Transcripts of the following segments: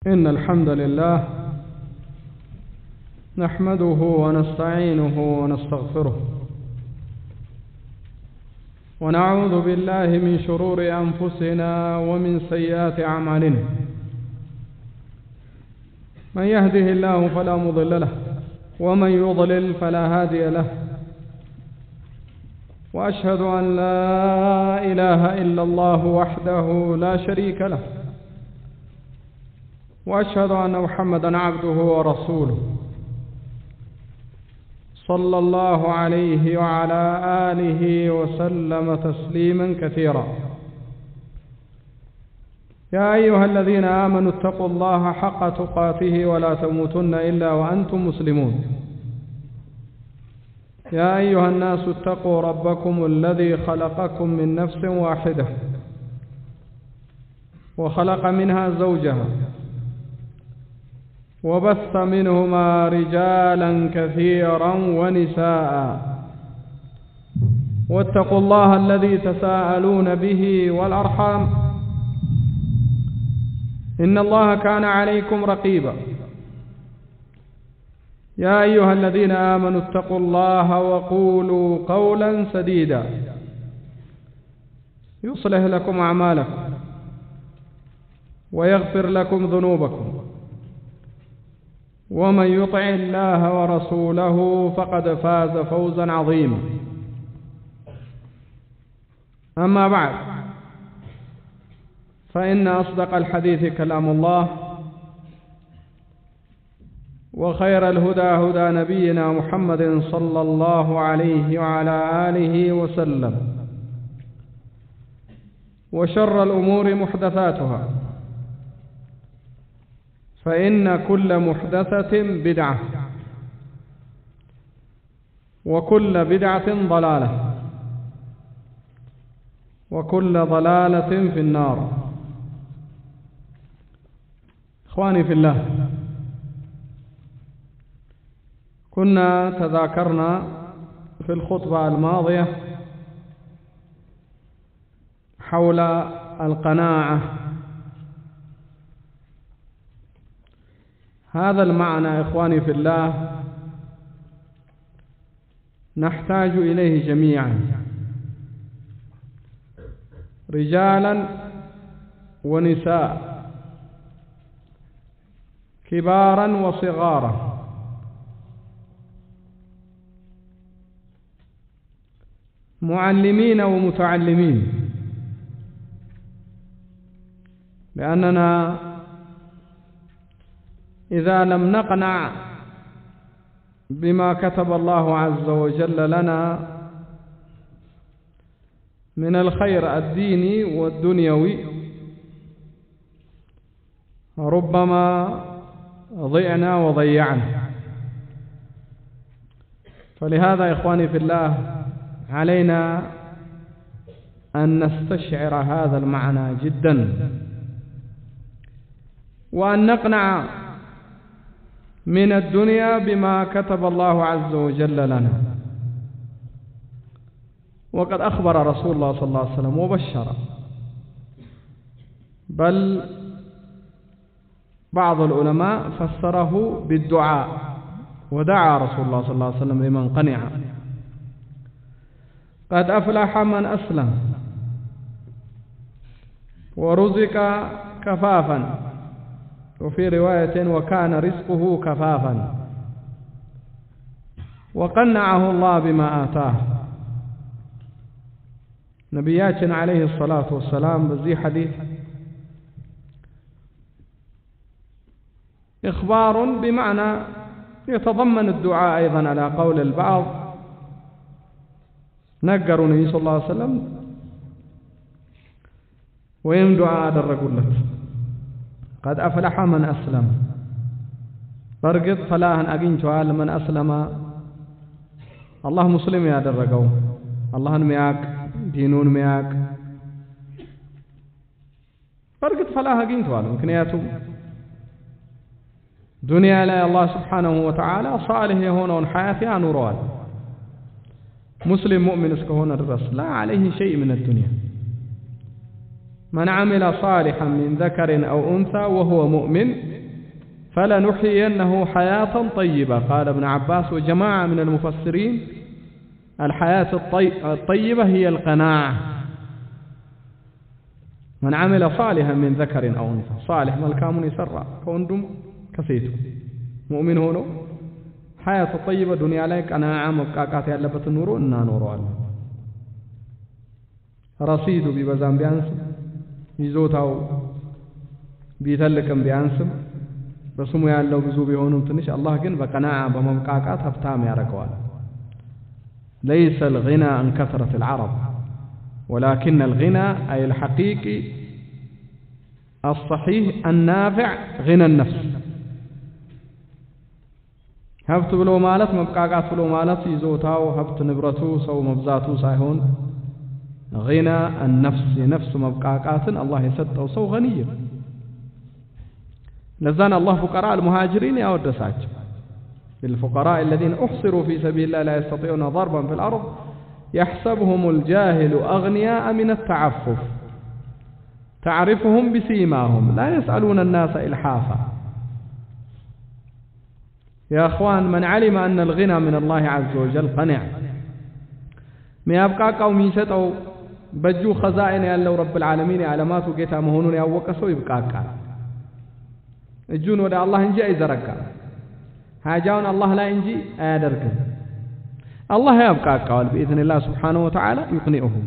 إن الحمد لله نحمده ونستعينه ونستغفره ونعوذ بالله من شرور أنفسنا ومن سيئات أعمالنا. من يهده الله فلا مضل له ومن يضلل فلا هادي له، وأشهد أن لا إله إلا الله وحده لا شريك له، وأشهد أن محمدا عبده ورسوله صلى الله عليه وعلى آله وسلم تسليما كثيرا. يا أيها الذين آمنوا اتقوا الله حق تقاته ولا تموتن إلا وأنتم مسلمون. يا أيها الناس اتقوا ربكم الذي خلقكم من نفس واحدة وخلق منها زوجها وبث منهما رجالا كثيرا ونساء، واتقوا الله الذي تساءلون به والأرحام إن الله كان عليكم رقيبا. يا أيها الذين آمنوا اتقوا الله وقولوا قولا سديدا يصلح لكم أعمالكم ويغفر لكم ذنوبكم، ومن يطع الله ورسوله فقد فاز فوزا عظيما. أما بعد، فإن أصدق الحديث كلام الله، وخير الهدى هدى نبينا محمد صلى الله عليه وعلى آله وسلم، وشر الأمور محدثاتها، فإن كل محدثة بدعة، وكل بدعة ضلالة، وكل ضلالة في النار. إخواني في الله، كنا تذاكرنا في الخطبة الماضية حول القناعة. هذا المعنى إخواني في الله نحتاج إليه جميعا، رجالا ونساء، كبارا وصغارا، معلمين ومتعلمين، لأننا إذا لم نقنع بما كتب الله عز وجل لنا من الخير الديني والدنيوي، ربما ضعنا وضيعنا. فلهذا إخواني في الله علينا أن نستشعر هذا المعنى جدا، وأن نقنع من الدنيا بما كتب الله عز وجل لنا. وقد أخبر رسول الله صلى الله عليه وسلم وبشر، بل بعض العلماء فسره بالدعاء، ودعا رسول الله صلى الله عليه وسلم لمن قنع: قد أفلح من أسلم ورزق كفافا، وفي رواية وكان رزقه كفافا، وقنعه الله بما آتاه. نبياتنا عليه الصلاة والسلام بذي حديث إخبار بمعنى يتضمن الدعاء أيضا على قول البعض. نقروا النبي صلى الله عليه وسلم وين دعاء الرجل لك: قد أفلح من أسلم. برقد فلاهن أجين شوال من أسلم، الله مسلم يا درجو، الله مياك دينون مياك. برقد فلاه أجين شوال ممكن ياتو دنيا لا الله سبحانه وتعالى صالح هنا حياة نوران، مسلم مؤمن اسكهون الرس لا عليه شيء من الدنيا. من عمل صالحا من ذكر أو أنثى وهو مؤمن فلنحيينه حياة طيبة. قال ابن عباس وجماعة من المفسرين الحياة الطيبة هي القناعة. من عمل صالحا من ذكر أو أنثى صالح ملكام يسرى كوندم كسيتو مؤمن هونو حياة طيبة دنيا لك أنا عام وكاكات يالبت النورو إنا نورو الله رصيدو ببزان بيانسم يزوتاو بيتلكم بيانسم بسمو يالو بزو بيهونم تنش الله جن بقناعة بممكاكات هفتام ياركوال. ليس الغنى عن كثرة العرب ولكن الغنى أي الحقيقي الصحيح النافع غنى النفس. هبت بلو مالت مبقاقات بلو مالت يزوتاو هبت نبرتو سو مبزاتو سايهون غنى النفس نفس مبقاقات الله يسدو سو غني. لذان الله فقراء المهاجرين يا ودساج للفقراء الذين أحصروا في سبيل الله لا يستطيعون ضربا في الأرض يحسبهم الجاهل أغنياء من التعفف تعرفهم بسيماهم لا يسألون الناس إلحافا. يا أخوان من علم أن الغنى من الله عز وجل قنع ما يبقى قوم يسطو بجو خزائن يالله رب العالمين علامات وقيتا مهونون يوقسو يبقى እጁን ወደ አላህ እንጂ አይዘረጋም ሐጃውን አላህ ላይ እንጂ አያደርግም አላህ ያብቃቃዋል بإذن الله سبحانه وتعالى يقنعهم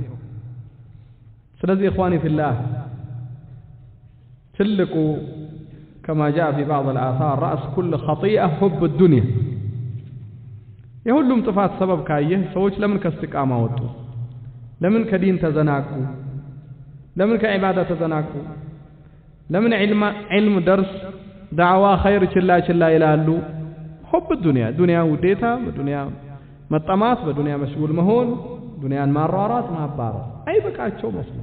ስለዚህ اخواني في الله ትልቁ كما جاء في بعض الآثار رأس كل خطيئة حب الدنيا የሁሉም ጥፋት ሰበብ ካየህ ሰዎች ለምን ከስቲቃማ ወጡ ለምን ከዲን ተዘናቁ ለምን ከዒባዳ ተዘናቁ ለምን علم درس دعوة خير چلا چلا ይላሉ حب الدنيا ዱንያ ውዴታ በዱንያ መጠማት በዱንያ መሽጉል መሆን ዱንያን ማሯሯጥ ማባረር አይበቃቸው መስሎ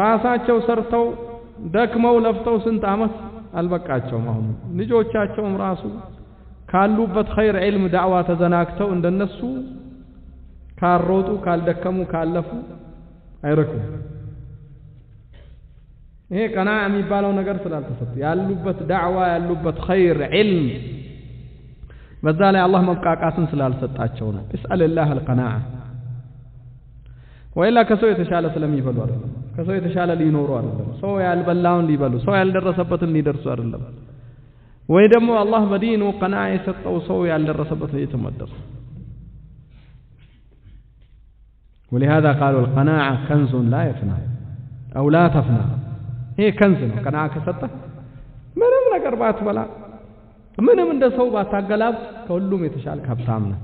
ራሳቸው ሰርተው ደክመው ለፍተው ስንት አመት አልበቃቸውም አሁን ልጆቻቸውም ራሱ ካሉበት خير علم دعوة ተዘናክተው እንደነሱ ካሮጡ ካልደከሙ ካለፉ አይረኩም ይሄ ቀና የሚባለው ነገር ስላልተሰጠ ያሉበት ዳዕዋ ያሉበት خير علم በዛ ላይ አላህ መብቃቃትን ስላልሰጣቸው ነው اسال الله القناعه ወይላ ከሰው የተሻለ ስለሚበሉ አይደለም ከሰው የተሻለ ሊኖሩ አይደለም ሰው ያልበላውን ሊበሉ ሰው ያልደረሰበትን ሊደርሱ አይደለም ወይ ደግሞ አላህ በዲኑ ቀናዓ የሰጠው ሰው ያልደረሰበት የተመደረ ولهذا قالوا القناعه كنز لا يفنى او لا تفنى ይሄ ከንዝ ነው ቀናዓ ከሰጠ ምንም ነገር ባትበላ ምንም እንደ ሰው ባታገላብ ከሁሉም የተሻለ ሀብታም ነው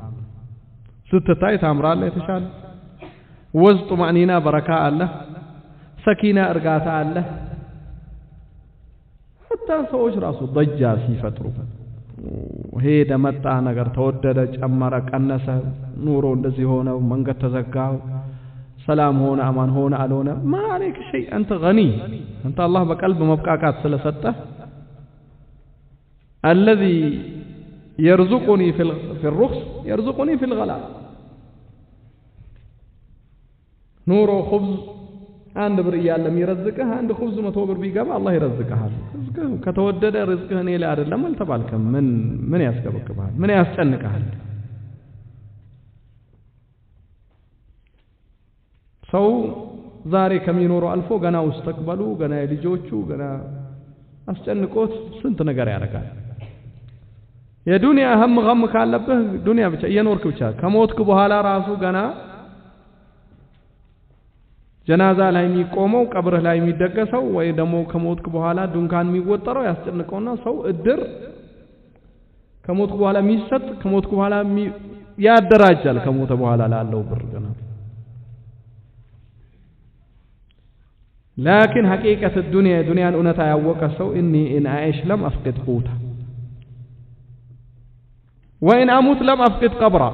ስትታይ ታምራለህ የተሻለ ወዝጡ ማዕኒና በረካ አለ ሰኪና እርጋታ አለ حتى ሰዎች ራሱ ضጃ ሲፈጥሩ ሄደ መጣ ነገር ተወደደ ጨመረ ቀነሰ ኑሮ እንደዚህ ሆነ መንገድ ተዘጋው سلام هون أمان هون ألونا ما عليك شيء أنت غني أنت الله بقلب مبقاقات سلسته الذي يرزقني في الرخص يرزقني في الغلاء نور وخبز عند بريال لم يرزقها عند خبز متوبر بيقام الله يرزقها كتودد رزقها نيلا أرد لما التبالك من يسكبك بها من يسكنك هذا ሰው ዛሬ ከሚኖረው አልፎ ገና ውስጥቅበሉ ገና የልጆቹ ገና አስጨንቆት ስንት ነገር ያደርጋል የዱንያ هم ካለብህ ዱንያ ብቻ እየኖርክ ብቻ ከሞትክ በኋላ ራሱ ገና ጀናዛ ላይ የሚቆመው ቀብርህ ላይ የሚደገሰው ወይ ደግሞ ከሞትክ በኋላ ዱንካን የሚወጠረው ያስጨንቀውና ሰው እድር ከሞትክ በኋላ የሚሰጥ ከሞትክ በኋላ ያደራጃል ከሞተ በኋላ ላለው ብር ገና لكن حقيقة الدنيا دنيا أنتا يوقسوا إني إن أعيش لم أفقد قوتا وإن أموت لم أفقد قبرا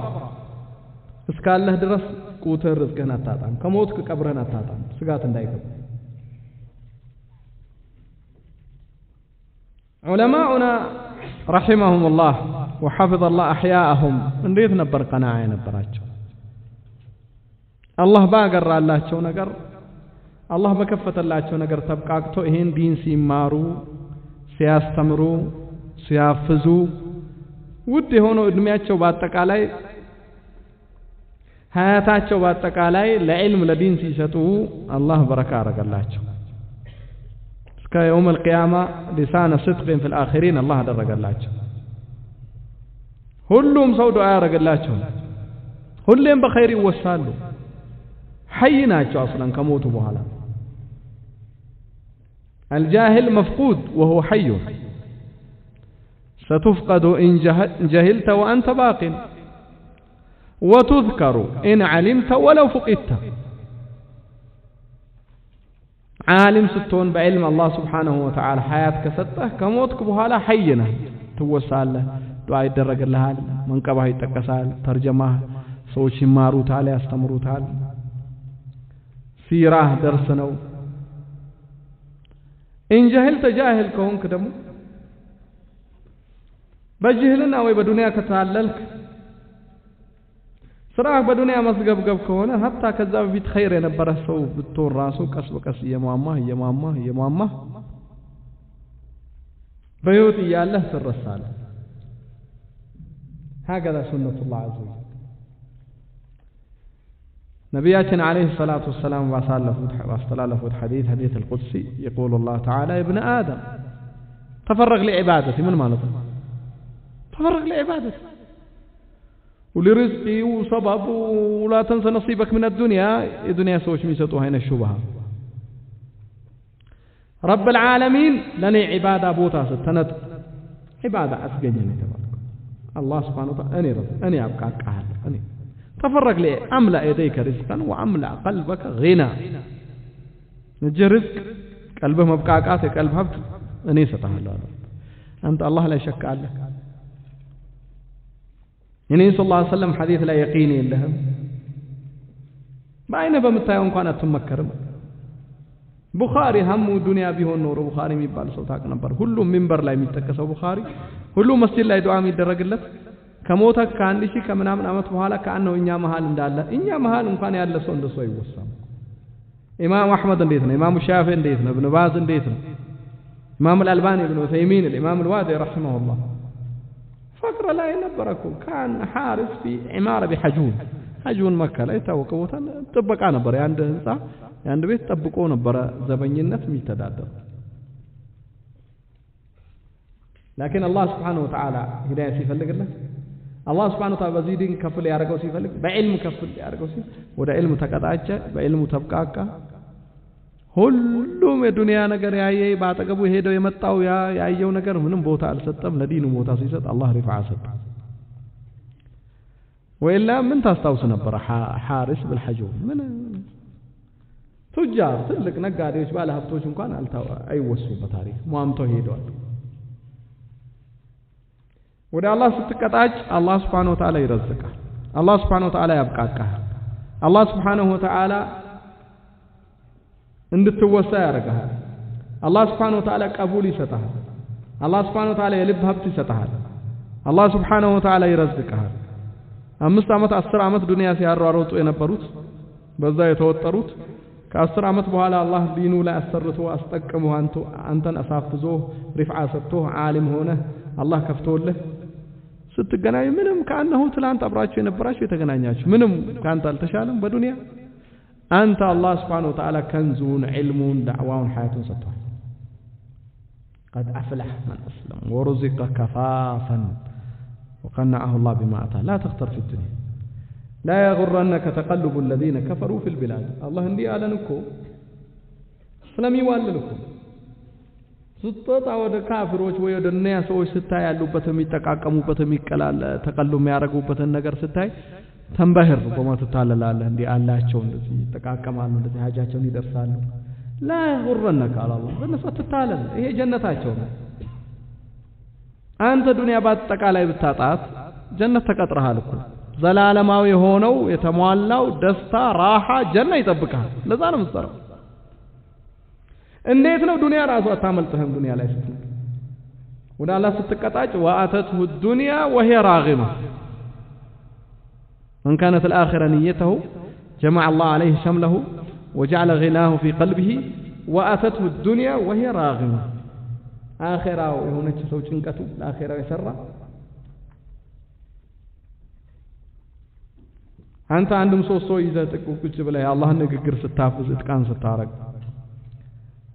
اسكال الله درس قوت الرزق نتاتان كموتك قبر نتاتان سقات دايكم علماؤنا رحمهم الله وحفظ الله أحياءهم من ريث نبر قناعي نبراجو الله باقر الله شو نقر الله بكفت الله شو نقر تبقاكتو إهن دين سيمارو ሲያስተምሩ ሲያፍዙ ውድ የሆነው እድሜያቸው በአጠቃላይ ሀያታቸው በአጠቃላይ ለዕልም ለዲን ሲሰጡ አላህ በረካ አረጋላቸው እስከ يوم القيامة لسان صدق في الآخرين الله አደረገላቸው ሁሉም ሰው ዱዓ ያረጋላቸው ሁሌም በኸይር ይወሳሉ ሐይ ናቸው አስላን ከሞቱ በኋላ الجاهل مفقود وهو حي ستفقد إن جهلت وأنت باق وتذكر إن علمت ولو فقدت عالم ستون بعلم الله سبحانه وتعالى حياتك سته كموتك بحالا حينا توسال دعاء يدرج لها من قبه يتكسال ترجمه سوچ يماروታል ያስተምሩታል سيره درس ነው إن جهلت جاهل كونك دم بجهلنا ወይ በዱንያ ከተዓለልክ ስራህ በዱንያ መስገብገብ ከሆነ hatta ከዛ በፊት ኸይር የነበረ ሰው ብትሆን ራሱ ቀስ በቀስ የማማ በህይወት እያለህ ትረሳለህ هكذا سنة الله عز وجل نبياتنا عليه الصلاة والسلام واستلالفوا حديث القدسي يقول الله تعالى يا ابن آدم تفرغ لعبادتي من مالك تفرغ لعبادتي ولرزقي وسبب ولا تنسى نصيبك من الدنيا سوش ميسطوا هنا الشبهة رب العالمين لني عبادة بوتا ستنت عبادة أسجنني تبارك الله سبحانه وتعالى أني أبقى أهل أني تفرق لي أملأ يديك رزقا وأملأ قلبك غنى نجي رزق قلبه مبقاقات قلب هبت أني ستهلا أنت الله لا يشك عليك يعني صلى الله عليه وسلم حديث لا يقيني لهم بعين بمتايون كانت تمكرم بخاري هم دنيا بيهون نور بخاري ميبال صوتاك نبر كله منبر لا يمتكسو بخاري كله مسجد لا يدعى يدرجلت ከሞተክ ከአንድ ሺህ ከምናምን አመት በኋላ ከአንነው እኛ መሃል እንዳለ እኛ መሃል እንኳን ያለ ሰው እንደሱ አይወሳም ኢማም አህመድ እንዴት ነው ኢማም ሻፊ እንዴት ነው ኢብኑ ባዝ እንዴት ነው ኢማም አልአልባኒ ኢብኑ ዑሰይሚን ኢማም الوادي رحمه الله فقر لا ينبركم كان حارس في عمارة بحجون مكة لا يتوقع ጥበቃ ነበር ያንድ ህንጻ ያንድ ቤት ጠብቆ ነበር ዘበኝነት የሚተዳደር لكن الله سبحانه وتعالى هداية ሲፈልግለት الله سبحانه وتعالى بزيدين كفل ያረጋው ሲፈልግ በዕልም ከፍል ያረጋው ሲል ወደ ዕልም ተቀጣጨ በዕልሙ ተብቃቃ ሁሉም የዱንያ ነገር ያየ ባጠገቡ ሄደው የመጣው ያየው ነገር ምንም ቦታ አልሰጠም ለዲኑ ቦታ ሲሰጥ አላህ ሪፋዓ ሰጠ ወይላ ምን ታስታውስ ነበር حارس بالحجون ምን ቱጃር ትልቅ ነጋዴዎች ባለ ሀብቶች እንኳን አይወሱም በታሪክ ሟምተው ሄደዋል ወደ አላህ ስትቀጣጭ አላህ Subhanahu Wa Ta'ala ይረዝቃል አላህ Subhanahu Wa Ta'ala ያብቃቃል አላህ Subhanahu Wa Ta'ala እንድትወሳ ያረጋል አላህ Subhanahu Wa Ta'ala ቀቡል ይሰጣል አላህ Subhanahu Wa Ta'ala የልብ ሀብት ይሰጣል አላህ Subhanahu Wa Ta'ala ይረዝቃል 5 አመት 10 አመት ዱንያ ሲያሯሩጡ የነበሩት በዛ የተወጠሩት ከ10 አመት በኋላ አላህ ዲኑ ላይ አሰርቶ አስጠቀሙ አንተን አሳፍዞ ሪፍዓ ሰጥቶ ዓሊም ሆነ አላህ ከፍቶልህ ስትገናኙ ምንም ካንነው ትላንት አብራችሁ የነበራችሁ የተገናኛችሁ ምንም ካንተ አልተሻለም በዱንያ አንተ አላህ Subhanahu Wa Ta'ala ከንዙን ዒልሙን ዳዕዋውን ሐያቱን ሰጥቷል قد أفلح من أسلم ورزق كفافا وقنعه الله بما أتاه لا تختر في الدنيا لا يغرنك تقلب الذين كفروا في البلاد الله اندي آلنكو سلام يواللكو ستطع ወደ ካፊሮች ወይ ወደ እነያ ሰዎች ስታይ ያሉበት የሚጠቃቀሙበት የሚቀላል ተቀሉም ያረጉበት ነገር ስታይ ተንበህር በሞት ተታለላለ እንዴ አላቸው እንደዚህ ይጠቃቀማሉ እንደዚህ ሀጃቸውን ይደርሳሉ لا يغرنك على الله በነሱ ተታለል ይሄ ጀነታቸው ነው አንተ ዱንያ ባጠቃላይ ብታጣት ጀነት ተቀጥረሃል እኮ ዘላለማዊ ሆነው የተሟላው ደስታ ራሃ ጀነት ይጠብቃል ለዛ ነው መስጠረው እንዴት ነው ዱንያ ራሱ አታመልጥህም ዱንያ ላይ ስትል ወደ አላህ ስትቀጣጭ واتته الدنيا وهي راغمه من كانت الاخره نيته جمع الله عليه شمله وجعل غناه في قلبه واتته الدنيا وهي راغمه አኺራው የሆነች ሰው ጭንቀቱ ለአኺራው የሰራ አንተ አንድም ሶስት ሰው ይዘህ ጥቁቁጭ ብለህ የአላህን ንግግር ስታፍዝ እጥቃን ስታረግ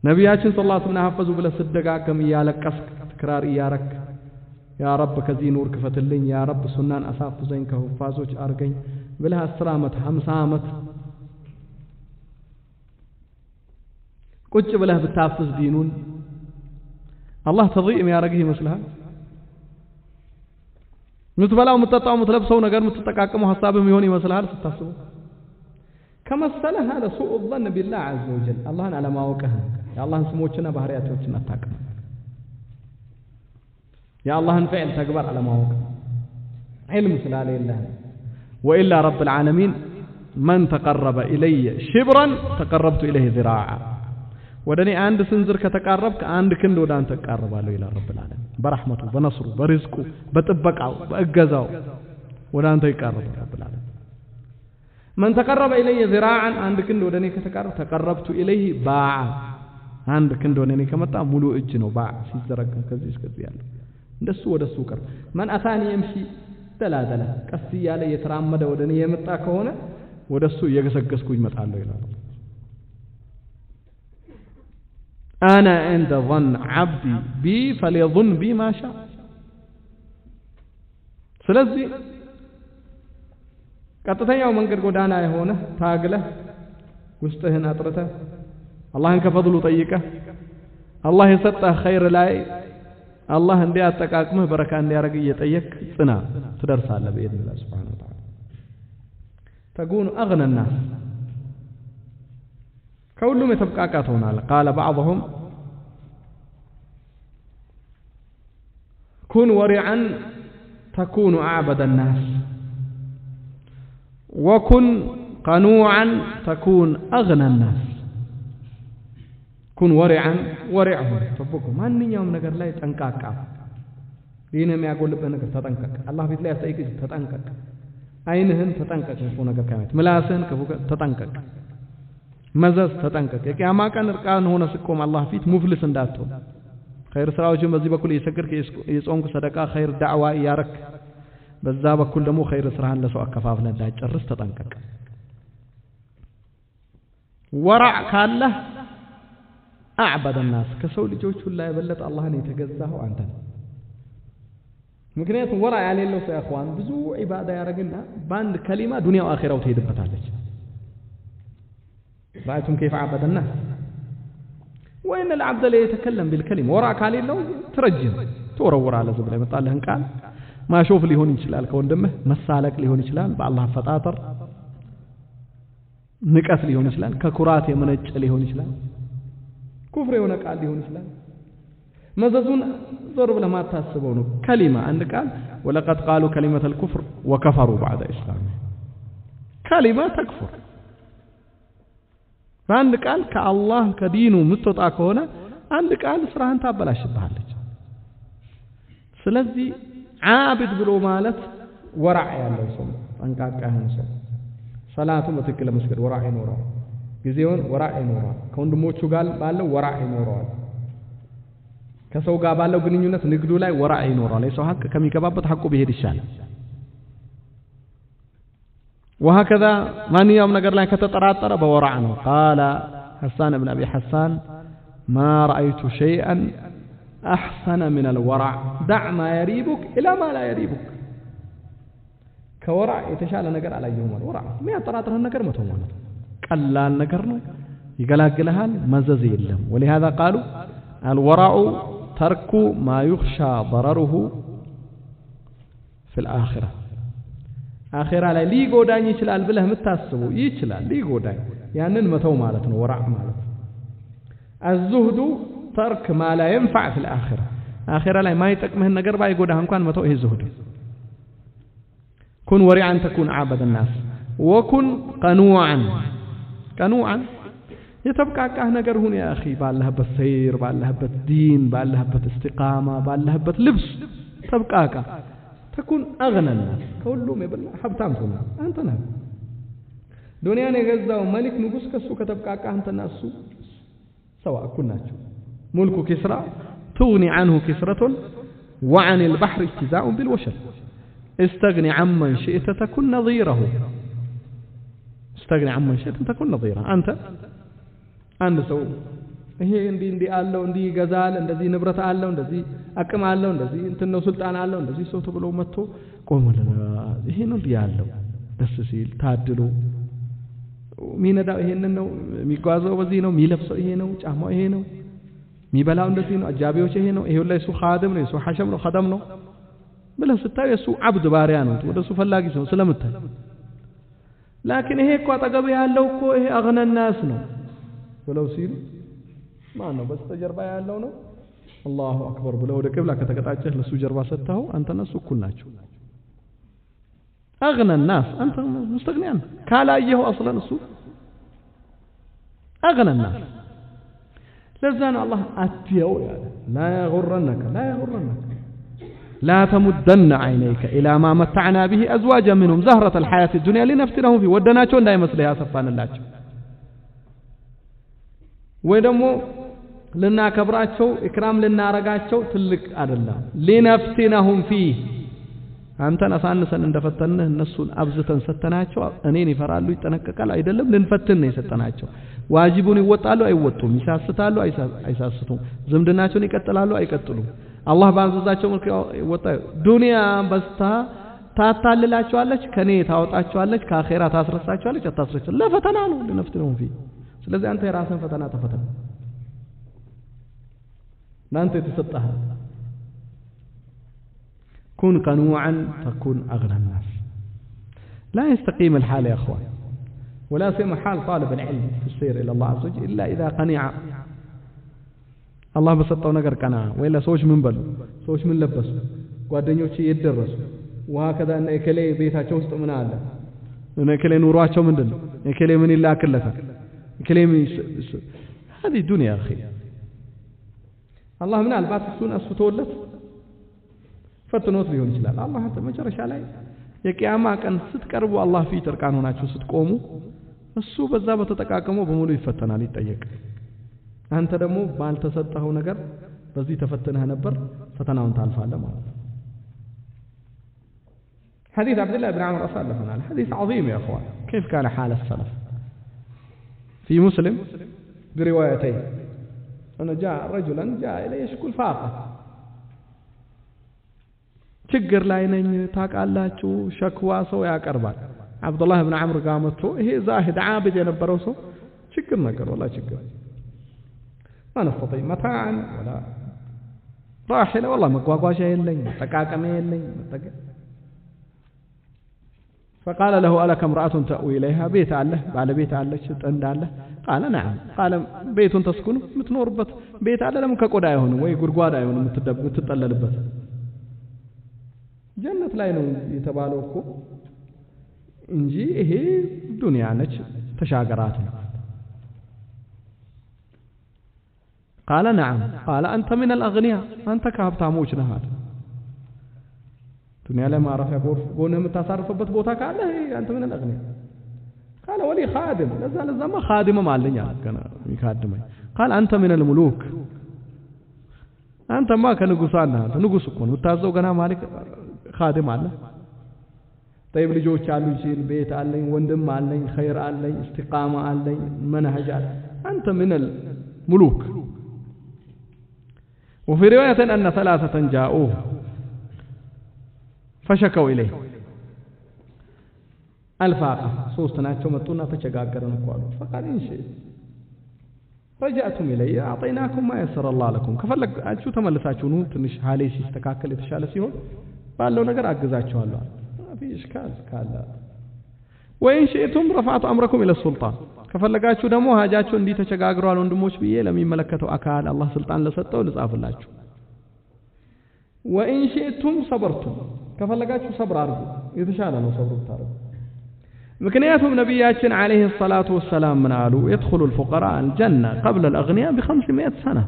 ነቢያችን ሰለላሁ ዐለይሂ ወሰለም ሐፈዙ ብለህ ስትደጋገም እያለቀስክ ትክራር እያረክ ያ ረብ ከዚህ ኑር ክፈትልኝ ያ ረብ ሱናን አሳፍዘኝ ከሁፋዞች አርገኝ ብለህ 10 ዓመት 50 ዓመት ቁጭ ብለህ ብታፍዝ ዲኑን አላህ ተضيء የሚያረግህ ይመስልሃል ምትበላው ምትጠጣው ምትለብሰው ነገር ምትጠቃቀመው ሐሳብም ይሆን ይመስልሃል ስታስበው ከመሰለ هذا سوء الظن بالله عز وجل አላህን አለማወቅህ የአላህን ስሞችና ባህሪያቶችን አታውቅም የአላህን فعل ተግባር አለማወቅ علم ስላሌለህ وإلا رب العالمين من تقرب إلي شبرا تقربت إليه ذراعا ودني عند سنزر كتقربك عند كند ودان تقربالو إلى رب العالمين برحمته بنصره برزقه بطبقه بأجزاو ودان تقرب رب العالمين من تقرب إلي ذراعا عند كند ودني كتقرب تقربت إليه باعا عند كند ودني كمتا ملو እጅ ነው باع ሲዘረጋ ከዚህ እስከዚህ ያለው እንደሱ ወደሱ ቀር من أتاني يمشي ተላተለ ቀስ ያለ የተራመደ ወደኔ የመጣ ከሆነ ወደሱ እየገሰገስኩኝ መጣለሁ ይላል أنا عند ظن عبدي بي فليظن بي ما شاء ስለዚህ ቀጥተኛው መንገድ ጎዳና የሆነ ታግለህ ውስጥህን አጥርተህ አላህን ከፈضሉ ጠይቀህ አላህ የሰጠህ ኸይር ላይ አላህ እንዲያጠቃቅምህ በረካ እንዲያረግ እየጠየቅ ጽና ትደርሳለህ በኢድን አላህ Subhanahu Wa Ta'ala تكون أغنى الناس كلهم يتبقى هنا قال بعضهم كن ورعا تكون أعبد الناس وكن قنوعا تكون أغنى الناس كن ورعا ورعهم تبقوا ما نيوم نقر لا يتنكاك دينا ما يقول لبنا نقر تتنكك الله في الله يستيقظ تتنكك عينهن تتنكك يكون نقر كامت ملاسن كفوك تتنكك مزز تتنكك يا ما كان ركان هنا سكوم الله فيت مفلس انداتو خير سراوجم بزي بكل يسكر يصومك صدقه خير دعوه يارك በዛ በኩል ደግሞ ኸይር ስራህን ለሰው አከፋፍለህ እንዳጨርስ ተጠንቀቅ ወራዕ ካለ አዕበደ الناس ከሰው ልጆች ሁሉ የበለጠ አላህን የተገዛኸው አንተ ነህ ምክንያቱም ወራዕ ያሌለው ሰው ያخوان ብዙ ዒባዳ ያረግና በአንድ ከሊማ ዱንያው አኺራው ትሄድበታለች رأيتم كيف عبد الناس وإن العبد لا يتكلم بالكلمة وراء قال له ترجم تورور على زبله مطالهن قال ما شوف لي هون يشلال كوندمه مسالك لي هون يشلال بالله فطاطر ንቀት ሊሆን ይችላል ከኩራት የመነጨ ሊሆን ይችላል ኩፍር የሆነ ቃል ሊሆን ይችላል መዘዙን ዞር ብለህ ማታስበው ነው ከሊማ አንድ ቃል ወለቀድ قالوا كلمة الكفر وكفروا بعد اسلام كلمة تكفر በአንድ ቃል ከአላህ ከዲኑ ምትወጣ ከሆነ አንድ ቃል ስራህን ታበላሽብሃለች ስለዚህ ዓብድ ብሎ ማለት ወራዕ ያለው ሰው ጠንቃቃህን ሰው ሰላቱ በትክክል መስገድ ወራዕ ይኖራል ጊዜውን ወራዕ ይኖራል ከወንድሞቹ ጋር ባለው ወራዕ ይኖራል ከሰው ጋር ባለው ግንኙነት ንግዱ ላይ ወራዕ ይኖራል የሰው ሐቅ ከሚገባበት ሐቁ ቢሄድ ይሻላል وهكذا من يوم نقر لك تتراتر بورعنا قال حسان بن أبي حسان ما رأيت شيئا أحسن من الورع دع ما يريبك إلى ما لا يريبك كورع يتشال نقر على يوم الورع ما يتراتر النقر متومنا قال النقرنا يقلقلها مززي اللهم ولهذا قالوا الورع ترك ما يخشى ضرره في الآخرة አኺራ ላይ ሊጎዳኝ ይችላል ብለህ የምታስበው ይችላል ሊጎዳኝ ያንን መተው ማለት ነው ወራዕ ማለት الزهد ترك ما لا ينفع في الآخرة آخرة ላይ ማይጠቅምህን ነገር ባይጎዳህ እንኳን መተው ይሄ ዝሁድ كن ورعا تكون عبد الناس وكن قنوعا የተብቃቃህ ነገር ሁን يا اخي ባለህበት ሰይር ባለህበት ዲን ባለህበት استقامة ባለህበት ልብስ ተብቃቃ تكون أغنى الناس كلهم يبلع حبتام سنة أنت نعم دنيا نجزا وملك نقص كسو كتبقى أنت الناس سواء كنا ملك كسرى تغني عنه كسرة وعن البحر اجتزاء بالوشل استغني عمن شئت تكن نظيره استغني عمن شئت تكن نظيره أنت سو ይሄ እንዲህ አለው እንዲህ ይገዛል እንደዚህ ንብረት አለው እንደዚህ አቅም አለው እንደዚህ እንትን ነው ስልጣን አለው እንደዚህ ሰው ተብሎ መጥቶ ቆመለ ይሄ ነው እንዲህ ያለው ደስ ሲል ታድሎ ሚነዳው ይሄንን ነው የሚጓዘው በዚህ ነው የሚለብሰው ይሄ ነው ጫማው ይሄ ነው የሚበላው እንደዚህ ነው አጃቢዎች ይሄ ነው ይሄ ላይ እሱ ኻድም ነው እሱ ሐሸም ነው ኸደም ነው ብለህ ስታይ እሱ አብድ ባሪያ ነው ወደሱ ፈላጊ ነው ስለምታይ ላኪን ይሄ እኮ አጠገብ ያለው እኮ ይሄ አግነ الناس ነው ብለው ሲሉ ማን ነው በስተጀርባ ያለው ነው አላሁ አክበር ብለው ወደ ቂብላ ከተቀጣጨህ ለሱ ጀርባ ሰጣው አንተ ነሱ እኩል ናቸው اغنى الناس انت مستغنيان ካላየው اصلا እሱ اغنى الناس لذان الله اتيو يعني لا يغرنك لا تمدن عينيك الى ما متعنا به ازواجا منهم زهرة الحياة الدنيا لنفتنهم فيه ودناچو እንዳይመስልህ ያሰፋንላቸው ወይ ደግሞ ልናከብራቸው ኢክራም ልናረጋቸው ትልቅ አይደለም لنفتنهم فيه አንተን አሳንሰን እንደፈተንህ እነሱን አብዝተን ሰተናቸው እኔን ይፈራሉ ይጠነቀቃሉ አይደለም ልንፈትን ነው የሰጠናቸው ዋጅቡን ይወጣሉ አይወጡም ይሳስታሉ አይሳስቱም ዝምድናቸውን ይቀጥላሉ አይቀጥሉም አላህ ባዘዛቸው መልኩ ይወጣ ዱንያ በስታ ታታልላቸዋለች ከኔ ታወጣቸዋለች ከአኺራ ታስረሳቸዋለች አታስረች ለፈተና ነው ለነፍትነው ፊ ስለዚህ አንተ የራስን ፈተና ተፈተን እናንተ የተሰጣህ كن قنوعا تكون أغنى الناس لا يستقيم الحال يا أخوان ولا سيما حال طالب العلم في السير إلى الله عز وجل إلا إذا قنع الله بسطه نقر قناع وإلا سوش من بلو سوش من لبس ጓደኞች ይደረሱ وهكذا ان እከሌ ቤታቸው ውስጥ ምን አለ እነ እከሌ ኑሯቸው ምንድነው እከሌ ምን ይላክለታል እከሌ هذه الدنيا يا اخي الله من البات እሱን አስፍቶለት ፈትኖት ሊሆን ይችላል አላህ መጨረሻ ላይ የቂያማ ቀን ስትቀርቡ አላህ ፊት እርቃን ሆናችሁ ስትቆሙ እሱ በዛ በተጠቃቀመው በሙሉ ይፈተናል ይጠየቅ አንተ ደግሞ ባልተሰጠው ነገር በዚህ ተፈተነህ ነበር ፈተናውን ታልፋለህ ማለት ነው حديث عبد الله بن عمرو رسالنا الحديث عظيم يا اخوان كيف كان حال السلف في مسلم بروايتين أن جاء رجلا جاء إليه يشكو الفاقة ችግር ላይ ነኝ ታቃላችሁ ሸክዋ ሰው ያቀርባል አብዱላህ ኢብኑ ዐምር ጋር መጥቶ ይሄ ዛሂድ ዓቢድ የነበረው ሰው ችግር ነገር ወላ ችግር ما نستطيع متاعا ولا راحله والله መጓጓዣ የለኝ ተቃቀመ የለኝ فقال له ألك امرأة تأوي إليها بيت الله بعد بيت الله ጥንድ አለ قال نعم قال بيت تسكن ምትኖርበት ቤት አለ ለምን ከቆዳ አይሆን ወይ ጉርጓዳ አይሆን ምትጠለልበት ጀነት ላይ ነው የተባለው እኮ እንጂ ይሄ ዱንያ ነች ተሻገራት ነው قال نعم قال أنت من الأغنياء أنت كهبتاموች ነህ ዱንያ ላይ ማረፍ ያጎርፍ የምታሳርፍበት ቦታ ካለ አንተ من الأغنياء قال ولي خادم ለዛ ما خادم ማለኛ ገና ይካድመኝ قال أنت من الملوك أنت ما كنغوسان أنت نغوس እኮ ነው ታዘው ገና ማሊክ خادم አለ طيب ልጆች አሉኝ ሲል ቤት አለኝ ወንድም አለኝ ኸይር አለኝ استقامة አለኝ منهج አለ أنت من الملوك وفي رواية أن ثلاثة جاءوه فشكوا إليه الفاقة ሶስት ናቸው መጡና ተቸጋገረን እኮ አሉ فقال إن شئت رجعتم إلي أعطيناكم ما يسر الله لكم ከፈለጋችሁ ተመልሳችሁ ነው ትንሽ ሐሌ ሲስተካከል የተሻለ ሲሆን ባለው ነገር አግዛችኋለሁ في إشكال ካለ وإن شئتم رفعت أمركم إلى السلطان ከፈለጋችሁ ደግሞ ሀጃችሁ እንዲህ ተቸጋግሯል ወንድሞች ብዬ ለሚመለከተው አካል አላህ ስልጣን ለሰጠው ልጻፍላችሁ وإن شئتم صبرتم ከፈለጋችሁ ሰብር አድርጉ የተሻለ ነው ሰብር ታረጉ ምክንያቱም ነብያችን عليه الصلاة والسلام ምን አሉ يدخل الفقراء الجنة قبل الأغنياء ب500 سنة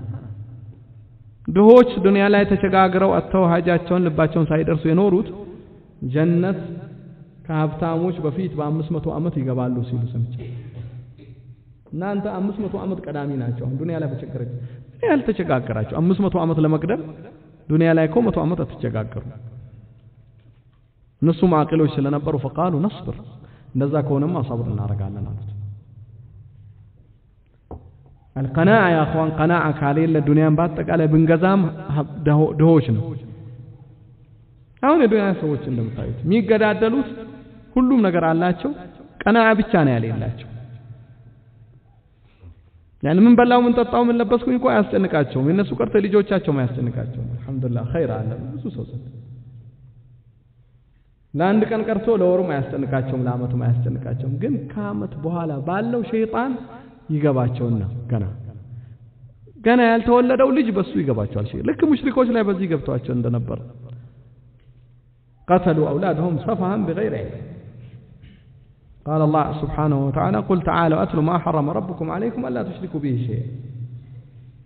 ድሆች ዱንያ ላይ ተቸጋግረው አጥተው ሀጃቸውን ልባቸውን ሳይደርሱ የኖሩት ጀነት ከሀብታሞች በፊት በ500 ዓመት ይገባሉ ሲሉ ሰምቼ እናንተ 500 ዓመት ቀዳሚ ናቸው ዱንያ ላይ በቸገረች ያልተቸጋገራቸው 500 ዓመት ለመቅደም ዱንያ ላይ እኮ 100 ዓመት አትቸጋገሩ እነሱ ማዕቂሎች ስለነበሩ ፈቃሉ ነስብር እንደዛ ከሆነማ ሰብር እናደርጋለን አሉት القناعة يا اخوان قناعة ካሌለ ዱንያን በአጠቃላይ ብንገዛም ድሆች ነው አሁን የዱንያ ሰዎች እንደምታዩት የሚገዳደሉት ሁሉም ነገር አላቸው ቀናዓ ብቻ ነው ያሌላቸው يعني ምን በላው ምን ጠጣው ምን ለበስኩኝ እንኳን አያስጨንቃቸውም የነሱ ቀርተ ልጆቻቸው ማያስጨንቃቸው አልহামዱሊላህ ኸይር አለ ብዙ ሰው ለአንድ ቀን ቀርቶ ለወሩም አያስጨንቃቸውም ለአመቱም አያስጨንቃቸውም ግን ከአመት በኋላ ባለው ሸይጣን ይገባቸውና ገና ያልተወለደው ልጅ በሱ ይገባቸዋል ሸይ ልክ ሙሽሪኮች ላይ በዚህ ገብቷቸው እንደነበር قتلوا اولادهم سفها بغير علم قال الله سبحانه وتعالى قل تعالوا اتلوا ما حرم ربكم عليكم الا تشركوا به شيئا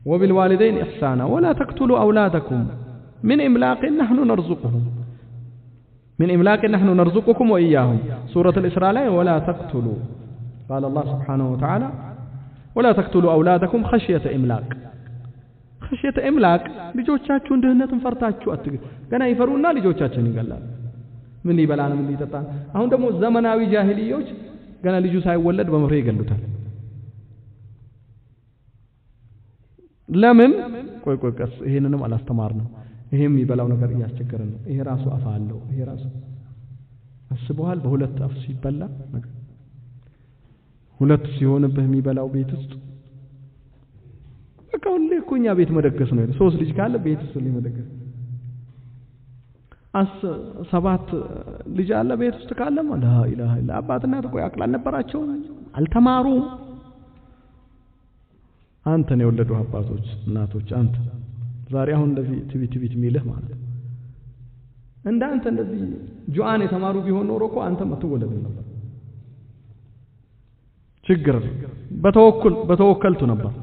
وبالوالدين احسانا ولا تقتلوا اولادكم من املاق نحن نرزقهم من املاق نحن نرزقكم واياهم سوره الاسراء ولا تقتلوا قال الله سبحانه وتعالى ولا تقتلوا اولادكم خشيه املاق خشيه املاق ልጆቻችሁ እንደህነትን ፈርታችሁ ገና ይፈሩና ልጆቻቸውን ይገላሉ ምን ይበላል ምን ይጠጣል አሁን ደግሞ ዘመናዊ ጃሂልዮች ገና ልጁ ሳይወለድ በመፍሬ ይገሉታል ለምን ቆይ ቀስ ይሄንንም አላስተማርንም ይሄም ይበላው ነገር እያስቸገረ ነው ይሄ ራሱ አፍ አለው ይሄ ራሱ አስበዋል በሁለት አፍ ሲበላ ሁለት ሲሆንብህ የሚበላው ቤት ውስጥ በቃ ሁሌ እኮ እኛ ቤት መደገስ ነው ሶስት ልጅ ካለ ቤት ውስጥ ሊመደገስ ሰባት ልጅ አለ ቤት ውስጥ ካለ ላ ኢላሃ ኢላ አባትና ተቆይ አቅል አልነበራቸው አልተማሩ አንተ ነው የወለዱ አባቶች እናቶች አንተ ዛሬ አሁን እንደዚህ ትቢት ሚልህ ማለት እንዳንተ እንደዚህ ጁአን የተማሩ ቢሆን ኖሮ እኮ አንተ መተወለድ ነበር ችግር በተወከልቱ ነበር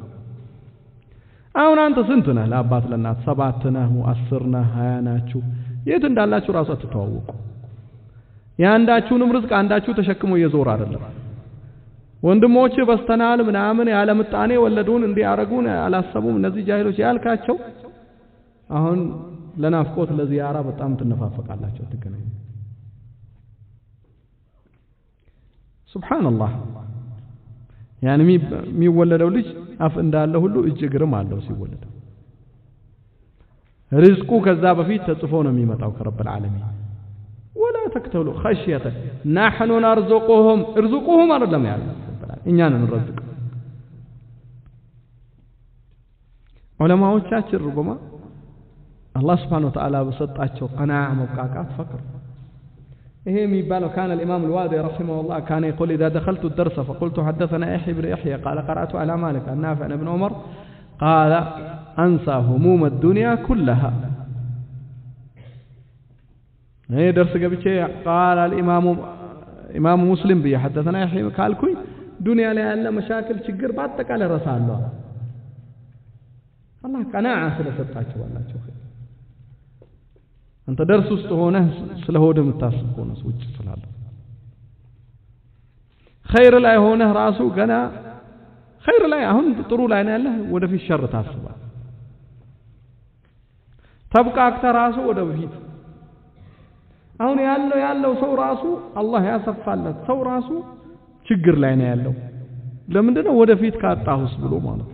አሁን አንተ ስንት ነህ ለአባት ለእናት 7 ነህ 10 ነህ 20 ናችሁ የት እንዳላችሁ ራሱ አትተዋወቁ ያንዳችሁንም ርዝቅ አንዳችሁ ተሸክሞ እየዞር አይደለም ወንድሞች በስተናል ምናምን ያለ ምጣኔ ወለዱን እንዲያረጉን አላሰቡም እነዚህ ጃሂሎች ያልካቸው አሁን ለናፍቆት ለዚያራ በጣም ትነፋፈቃላችሁ ትገናኙ ሱብሃንአላህ يعني የሚወለደው ልጅ አፍ እንዳለ ሁሉ እጅ እግርም አለው ሲወለድ ርዝቁ ከዛ በፊት ተጽፎ ነው የሚመጣው ከረብ العالمين ولا تقتلوا خشيه نحن نرزقهم ارزقهم አይደለም ያለው እኛ ነን እንረዝቅ ዑለማዎቻችን ሩበማ الله سبحانه وتعالى በሰጣቸው قناع መብቃቃት فقر إيه ميبالو كان الإمام الوادي رحمه الله كان يقول إذا دخلت الدرس فقلت حدثنا يحيى بن يحيى قال قرأت على مالك النافع عن ابن عمر قال أنسى هموم الدنيا كلها إيه درس قبل شيء قال إمام مسلم بي حدثنا يحيى قال كوي دنيا لها مشاكل شجر بعد تقال رسال الله قناعة سلسطاك والله شوفي أنت درس استهونه سلهود متاسب كونس وجه سلال خير لا هونه راسه قنا خير لا هون طرو لا له وده في الشر تاسبا تبقى أكثر راسه وده بهيت هون يالله سو راسه الله يصفى سو راسه شجر لا يالله لمن دنا وده فيت كاتاهوس بلو ماله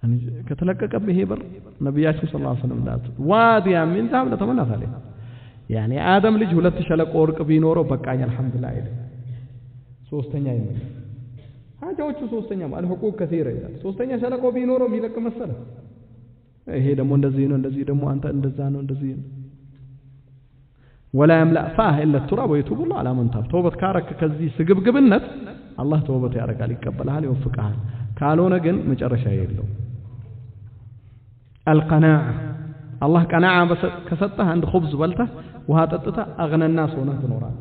يعني كتلقى به بر نبياتي صلى الله عليه وسلم ذات وادي من ذهب لتمنى عليه يعني آدم لج ሁለት ሸለቆ ወርቅ ቢኖረው በቃኝ አልহামዱሊላህ አይደል ሶስተኛ ይመኝ ሀጃዎቹ ሶስተኛ ማለት حقوق كثيره ይላል ሶስተኛ ሸለቆ ቢኖረው የሚለቅ መሰለ ይሄ ደግሞ እንደዚህ ነው እንደዚህ ደግሞ አንተ እንደዛ ነው እንደዚህ ነው ولا يملأ فاه الا التراب ويتوب الله على من تاب توبه ካረክ ከዚህ ስግብግብነት አላህ ተውበት ያደርጋል ይቀበላል ይወፍቃል ካልሆነ ግን መጨረሻ የለው القناعة الله قناعة بس كسطه عند خبز بلته وهاتطته اغنى الناس ሆነ ትኖራል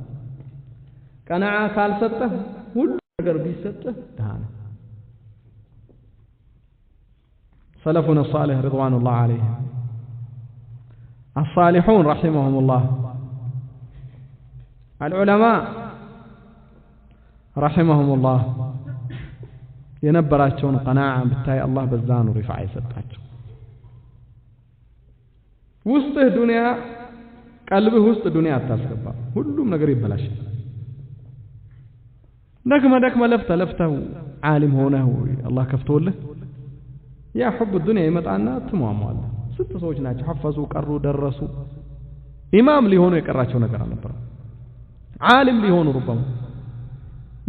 قناعة ካልሰጠህ ሁሉ ነገር ቢሰጥህ ደሃና سلفنا الصالح رضوان الله عليهم الصالحون رحمهم الله العلماء رحمهم الله የነበራቸውን ቀናዓ ብታይ አላህ በዛ ነው ሪፋዓ ይሰጣቸው ውስጥህ ዱንያ ቀልብህ ውስጥ ዱንያ አታስገባ ሁሉም ነገር ይበላሻል ደክመ ለፍተው ዓሊም ሆነህ አላህ ከፍቶልህ ያ حب الدنيا ይመጣና ትሟሟለህ ስንት ሰዎች ናቸው ሐፈዙ ቀሩ ደረሱ ኢማም ሊሆኑ የቀራቸው ነገር አልነበረ ዓሊም ሊሆኑ ربما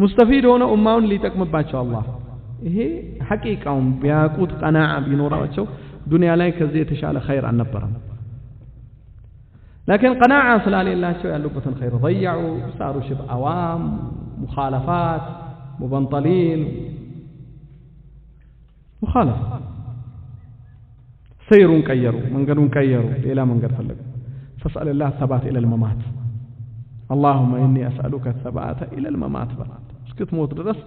ሙስተፊድ ሆነ ኡማውን ሊጠቅምባቸው አላህ ይሄ ሐቂቃውን ቢያቁት ቀናዓ ቢኖራቸው ዱንያ ላይ ከዚህ የተሻለ ኸይር አልነበረም لكن قناعة سلالي الله شو يعلبون خير ضيعوا صاروا شبه عوام مخالفات مبنطلين مخالفة سيرون كيروا منقرون كيروا إلى منقر فلقوا فاسأل الله الثبات إلى الممات اللهم إني أسألك الثبات إلى الممات برات اسكت موت درس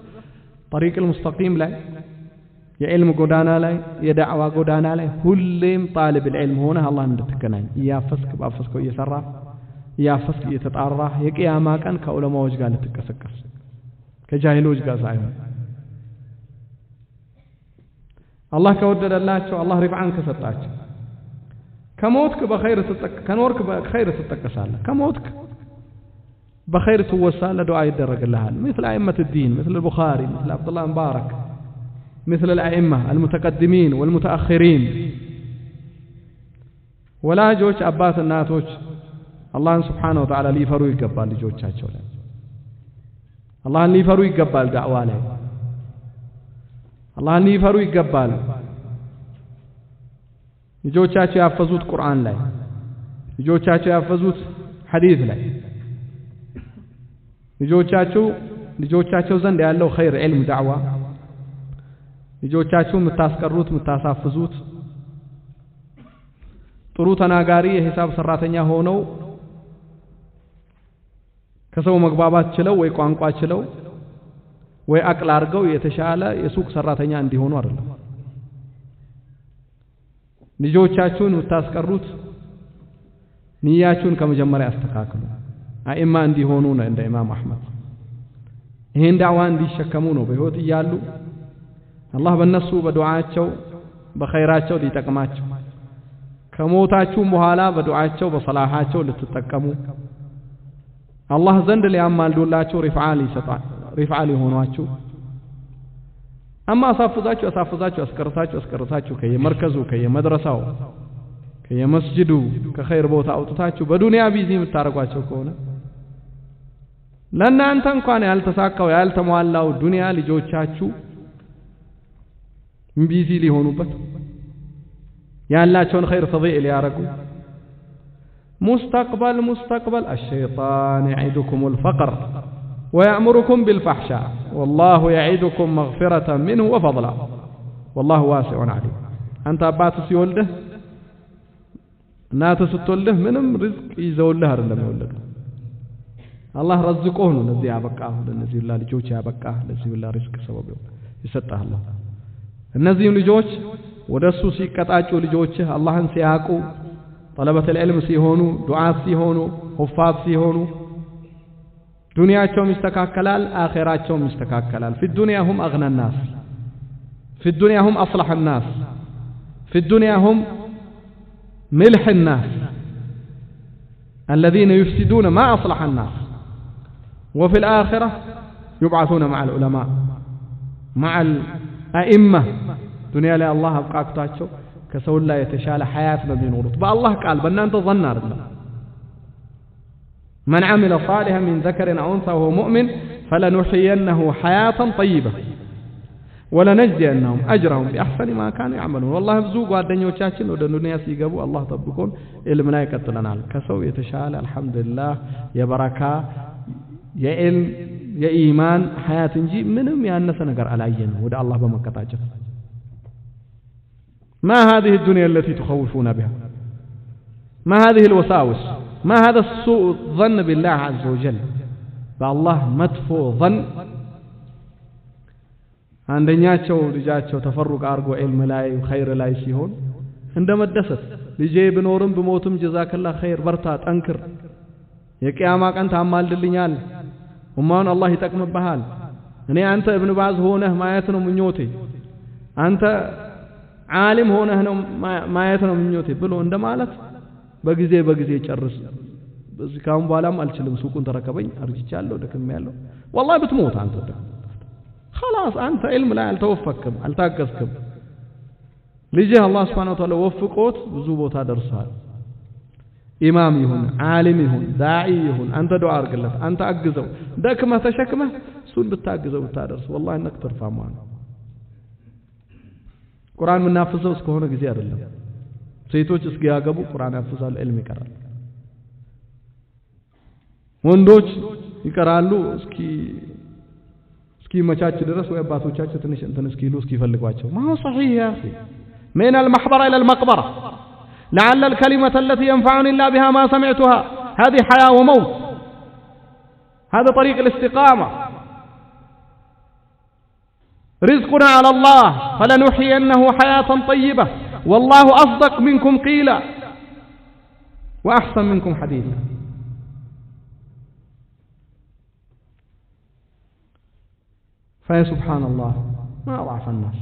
طريق المستقيم لا يا علم قدانا لا يا دعوة قدانا لا كلهم طالب العلم هنا الله ندتكناي يا فسك بافسكو يسرى يا فسك يتطارى يا قياما كان كعلماء وجه قال تكسكس كجاهل وجه قال صايم الله كودد الله الله رفعان كسطاچ كموتك بخير كنورك بخير تتكسال كموتك بخير توصل دعاء يدرج لها مثل أئمة الدين مثل البخاري مثل عبد الله مبارك مثل الأئمة المتقدمين والمتأخرين ولا جوش أبات الناتوش الله سبحانه وتعالى لي فرو يقبل لجوشاتشو الله لي فرو يقبل دعوة له الله لي فرو يقبل لجوشاتشو يحفظوت قرآن له لجوشاتشو يحفظوت حديث له لجوشاتشو زند ያለው خير علم دعوة ልጆቻችሁ የምታስቀሩት የምታሳፍዙት ጥሩ ተናጋሪ የሂሳብ ሰራተኛ ሆነው ከሰው መግባባት ችለው ወይ ቋንቋ ችለው ወይ አቅል አርገው የተሻለ የሱቅ ሰራተኛ እንዲሆኑ አይደለም ልጆቻችሁን የምታስቀሩት ንያችሁን ከመጀመሪያ አስተካክሉ አኢማ እንዲሆኑ ነው እንደ ኢማም አህመድ ይሄን ዳዋ እንዲሸከሙ ነው በህይወት ይያሉ الله በእነሱ በዱዓቸው በኸይራቸው ሊጠቅማቸው ከሞታችሁ በኋላ በዱዓቸው በሰላሃቸው ልትጠቀሙ አላህ ዘንድ ሊያማልዱላችሁ ሪፍዓ ሊሆኗችሁ አማ አሳፍዛችሁ አስቀርታችሁ ከየመርከዙ ከየመድረሳው ከየመስጂዱ ከኸይር ቦታ አውጥታችሁ በዱንያ ቢዚ የምታረጓቸው ከሆነ ለእናንተ እንኳን ያልተሳካው ያልተሟላው ዱንያ ልጆቻችሁ مبيزي لي هونو بس ياللاچون خير تضيء لياركو مستقبل الشيطان يعيدكم الفقر ويأمركم بالفحشاء والله يعيدكم مغفرة منه وفضلا والله واسع عليم أنت أبات سيولده نات ستولده منم رزق يزوله هرلم يولده الله رزقه نزي أبقاه نزي الله لجوش أبقاه نزي الله رزق سببه يسطح الله እነዚህም ልጆች ወደሱ ሲቀጣጩ ልጆች አላህን ሲያቁ طلبة العلم ሲሆኑ ዱዓት ሲሆኑ ሁፋዝ ሲሆኑ ዱንያቸው ይስተካከላል አኺራቸው ይስተካከላል في الدنيا هم أغنى الناس في الدنيا هم أصلح الناس في الدنيا هم ملح الناس الذين يفسدون ما أصلح الناس وفي الآخرة يبعثون مع العلماء مع أئمة دنيا لا الله أبقاكتاتشو كسول الله يتشال حياة بنورت بالله قال بأن أنت ظنار الله من عمل صالحا من ذكر أو أنثى وهو مؤمن فلنحيينه حياة طيبة ولنجزينهم أجرهم بأحسن ما كانوا يعملون والله بزوق والدنيا وشاشن ودنيا سيقبوا الله طبقون إلمنا يكتلنا كسو يتشال الحمد لله يا بركة يا علم يا إيمان حياة نجي منهم يا الناس نقر على عينه ودع الله بمكتاجه ما هذه الدنيا التي تخوفون بها ما هذه الوساوس ما هذا السوء الظن بالله عز وجل بالله مدفو ظن عندنياچو ልጃቸው ተፈሩቅ አርጎ ዒልም ላይ ኸይር ላይ ሲሆን እንደመደሰት ልጄ ብኖርም ብሞትም ጀዛከላህ ኸይር በርታ ጠንክር የቂያማ ቀን ታማልድልኛል ኡማውን አላህ ይጠቅምብሃል እኔ አንተ እብን ባዝ ሆነህ ማየት ነው ምኞቴ አንተ ዓሊም ሆነህ ነው ማየት ነው ምኞቴ ብሎ እንደማለት በጊዜ ጨርስ በዚህ ካሁን በኋላም አልችልም ሱቁን ተረከበኝ አርጅቻለሁ ደክሜያለሁ والله بتموت አንተ خلاص አንተ علم ላይ አልተወፈክም አልታገስክም ልጅህ አላህ Subhanahu Wa Ta'ala ወፍቆት ብዙ ቦታ ደርሷል ኢማም ይሁን ዓሊም ይሁን ዳዒ ይሁን አንተ ዱዓ አርግለት አንተ አግዘው ደክመህ ተሸክመህ እሱን ብታግዘው ብታደርስ والله انك ትርፋማ ነው ቁርአን ምናፍዘው እስከሆነ ጊዜ አይደለም ሴቶች እስኪያገቡ ቁርአን ያፍዛሉ ኢልም ይቀራል ወንዶች ይቀራሉ እስኪ መቻች ድረስ ወይ አባቶቻቸው ትንሽ እንትን እስኪሉ እስኪፈልጓቸው ما هو صحيح يا اخي من المحبره الى المقبره لعل الكلمه التي ينفعني الله بها ما سمعتها هذه حياه وموت هذا طريق الاستقامه رزقنا على الله فلنحيينه حياه طيبه والله اصدق منكم قيلا واحسن منكم حديثا فيا سبحان الله ما أضعف الناس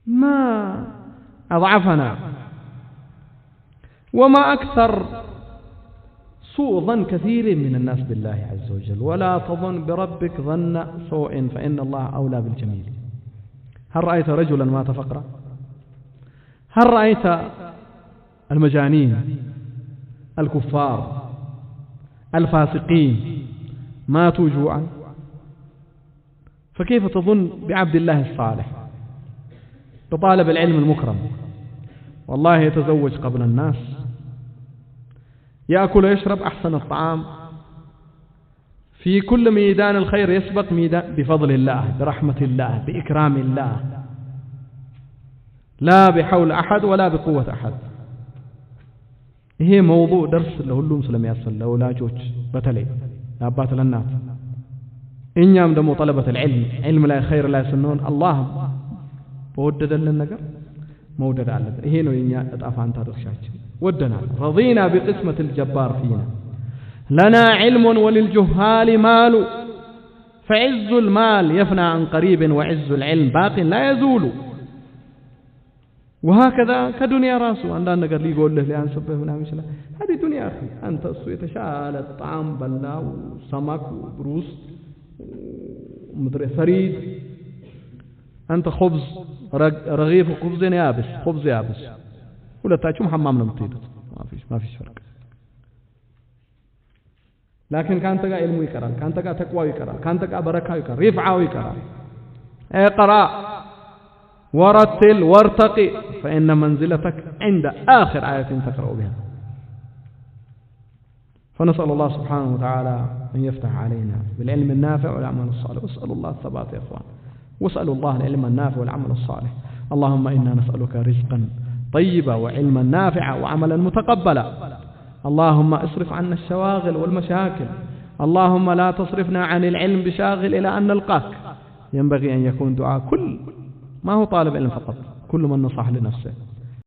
ما أضعفنا وما أكثر سوء ظن كثير من الناس بالله عز وجل ولا تظن بربك ظن سوء فإن الله أولى بالجميل هل رأيت رجلا مات فقرا هل رأيت المجانين الكفار الفاسقين ماتوا جوعا فكيف تظن بعبد الله الصالح بطالب العلم المكرم والله يتزوج قبل الناس يأكل ويشرب أحسن الطعام في كل ميدان الخير يسبق ميدان بفضل الله برحمة الله بإكرام الله لا بحول أحد ولا بقوة أحد هي موضوع درس له اللوم سلم يصل له لا جوج بتلي أبات للناس إنيام دمو طلبة العلم علم لا خير لا يسنون الله بودد لنا نجر مودد على هي نو إنيا أتعفان ترشاش ودنا رضينا بقسمة الجبار فينا لنا علم وللجهال مال فعز المال يفنى عن قريب وعز العلم باق لا يزول وهكذا كدنيا راسه عندنا نجر لي يقول له لأن سبه من عمشنا هذه دنيا أخي أنت أسوي تشال الطعام بلا وسمك وبروس مدري ثريد أنت خبز رغيف وخبز يابس خبز يابس ولا تاچوم حمام نمتيد ما فيش فرق لكن كان تقى علم يقرأ كان تقى تقوى يقرأ كان تقى بركة يقرأ رفعة يقرأ اقرأ ورتل وارتقي فإن منزلتك عند آخر آية تقرأ بها فنسأل الله سبحانه وتعالى أن يفتح علينا بالعلم النافع والعمل الصالح واسأل الله الثبات يا إخوان واسألوا الله العلم النافع والعمل الصالح اللهم إنا نسألك رزقا طيبا وعلما نافعا وعملا متقبلا اللهم اصرف عنا الشواغل والمشاكل اللهم لا تصرفنا عن العلم بشاغل إلى أن نلقاك ينبغي أن يكون دعاء كل ما هو طالب علم فقط كل من نصح لنفسه